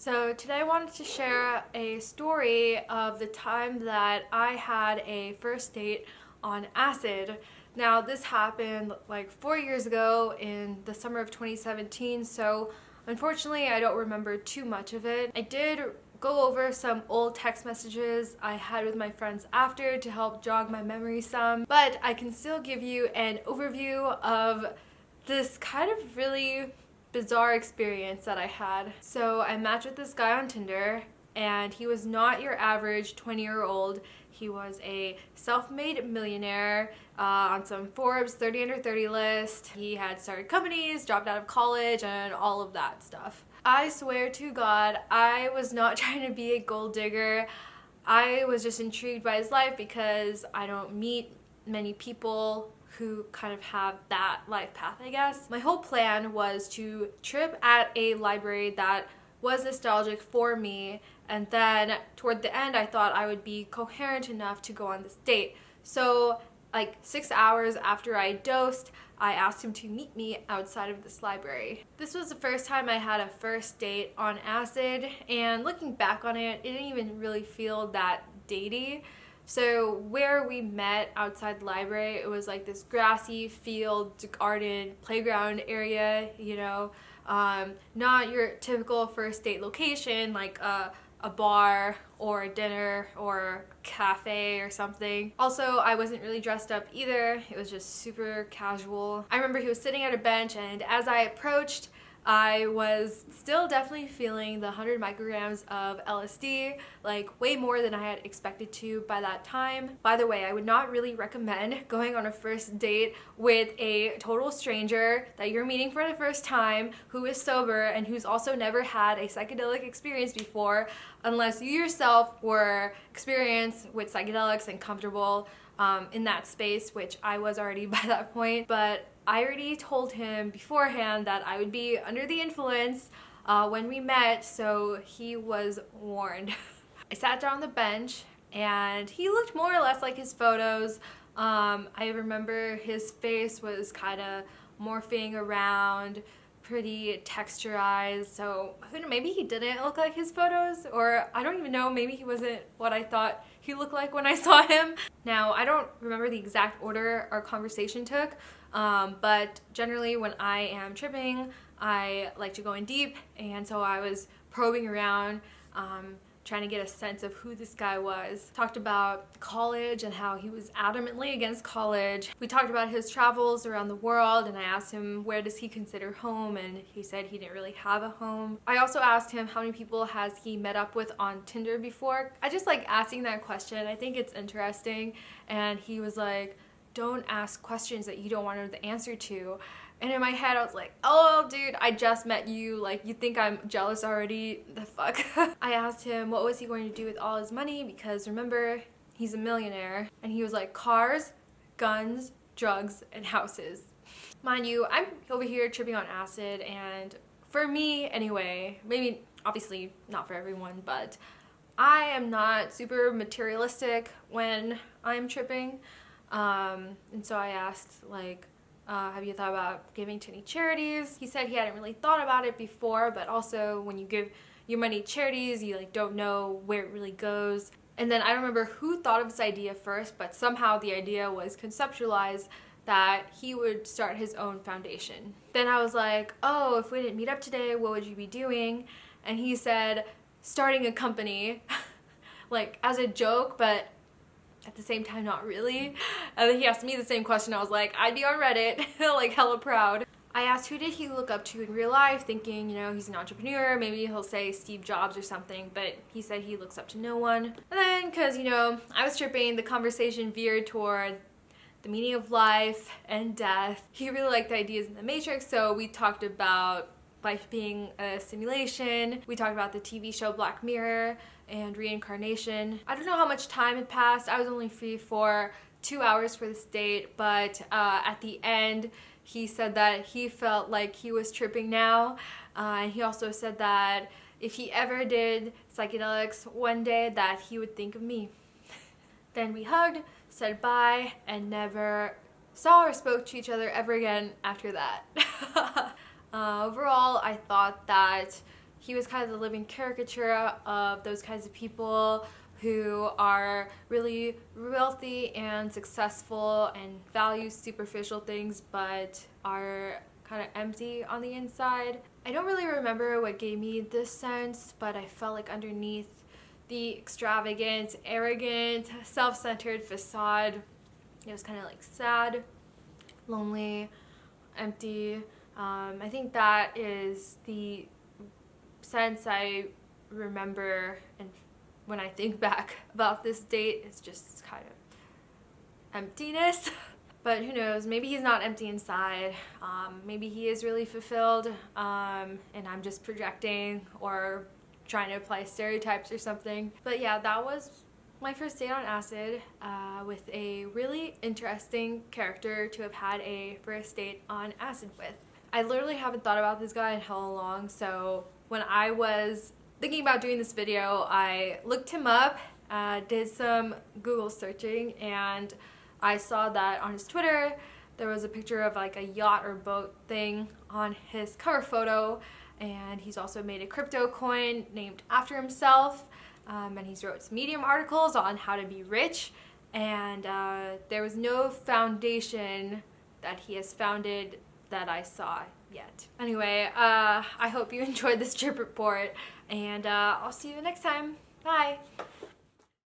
So today I wanted to share a story of the time that I had a first date on acid. Now this happened like 4 years ago in the summer of 2017, so unfortunately I don't remember too much of it. I did go over some old text messages I had with my friends after to help jog my memory some, but I can still give you an overview of this kind of really bizarre experience that I had. So I matched with this guy on Tinder, and he was not your average 20-year-old. He was a self-made millionaire on some Forbes 30 under 30 list. He had started companies, dropped out of college, and all of that stuff. I swear to God, I was not trying to be a gold digger. I was just intrigued by his life because I don't meet many people who kind of have that life path, I guess. My whole plan was to trip at a library that was nostalgic for me, and then toward the end I thought I would be coherent enough to go on this date. So like 6 hours after I dosed, I asked him to meet me outside of this library. This was the first time I had a first date on acid, and looking back on it, it didn't even really feel that datey. So where we met outside the library, it was like this grassy field, garden, playground area, not your typical first date location like a bar or a dinner or a cafe or something. Also, I wasn't really dressed up either. It was just super casual. I remember he was sitting at a bench, and as I approached, I was still definitely feeling the 100 micrograms of LSD, like way more than I had expected to by that time. By the way, I would not really recommend going on a first date with a total stranger that you're meeting for the first time, who is sober and who's also never had a psychedelic experience before, unless you yourself were experienced with psychedelics and comfortable in that space, which I was already by that point. But I already told him beforehand that I would be under the influence when we met, so he was warned. I sat down on the bench, and he looked more or less like his photos. I remember his face was kind of morphing around, pretty texturized, so maybe he didn't look like his photos, or I don't even know, maybe he wasn't what I thought he looked like when I saw him. Now, I don't remember the exact order our conversation took, but generally when I am tripping, I like to go in deep, and so I was probing around, trying to get a sense of who this guy was. Talked about college and how he was adamantly against college. We talked about his travels around the world, and I asked him where does he consider home, and he said he didn't really have a home. I also asked him how many people has he met up with on Tinder before. I just like asking that question. I think it's interesting, and he was like, don't ask questions that you don't want to know the answer to. And in my head, I was like, oh, dude, I just met you. Like, you think I'm jealous already? The fuck? I asked him what was he going to do with all his money, because remember, he's a millionaire. And he was like, cars, guns, drugs, and houses. Mind you, I'm over here tripping on acid, and for me anyway, maybe obviously not for everyone, but I am not super materialistic when I'm tripping. And so I asked, like, have you thought about giving to any charities? He said he hadn't really thought about it before, but also when you give your money to charities, you like don't know where it really goes. And then I don't remember who thought of this idea first, but somehow the idea was conceptualized that he would start his own foundation. Then I was like, oh, if we didn't meet up today, what would you be doing? And he said, starting a company, like as a joke, but at the same time, not really. And then he asked me the same question. I was like, I'd be on Reddit, like hella proud. I asked who did he look up to in real life, thinking, he's an entrepreneur, maybe he'll say Steve Jobs or something, but he said he looks up to no one. And then, because, I was tripping, the conversation veered toward the meaning of life and death. He really liked the ideas in the Matrix, so we talked about life being a simulation. We talked about the TV show Black Mirror and reincarnation. I don't know how much time had passed. I was only free for 2 hours for this date, but at the end, he said that he felt like he was tripping now. And he also said that if he ever did psychedelics one day, that he would think of me. Then we hugged, said bye, and never saw or spoke to each other ever again after that. Overall, I thought that he was kind of the living caricature of those kinds of people who are really wealthy and successful and value superficial things but are kind of empty on the inside. I don't really remember what gave me this sense, but I felt like underneath the extravagant, arrogant, self-centered facade, it was kind of like sad, lonely, empty. I think that is the sense I remember, and when I think back about this date, it's just kind of emptiness. But who knows, maybe he's not empty inside. Maybe he is really fulfilled, and I'm just projecting or trying to apply stereotypes or something. But yeah, that was my first date on acid, with a really interesting character to have had a first date on acid with. I literally haven't thought about this guy in hella long, so when I was thinking about doing this video, I looked him up, did some Google searching, and I saw that on his Twitter there was a picture of like a yacht or boat thing on his cover photo, and he's also made a crypto coin named after himself, and he's wrote some Medium articles on how to be rich, and there was no foundation that he has founded that I saw yet. Anyway, I hope you enjoyed this trip report, and I'll see you next time. Bye!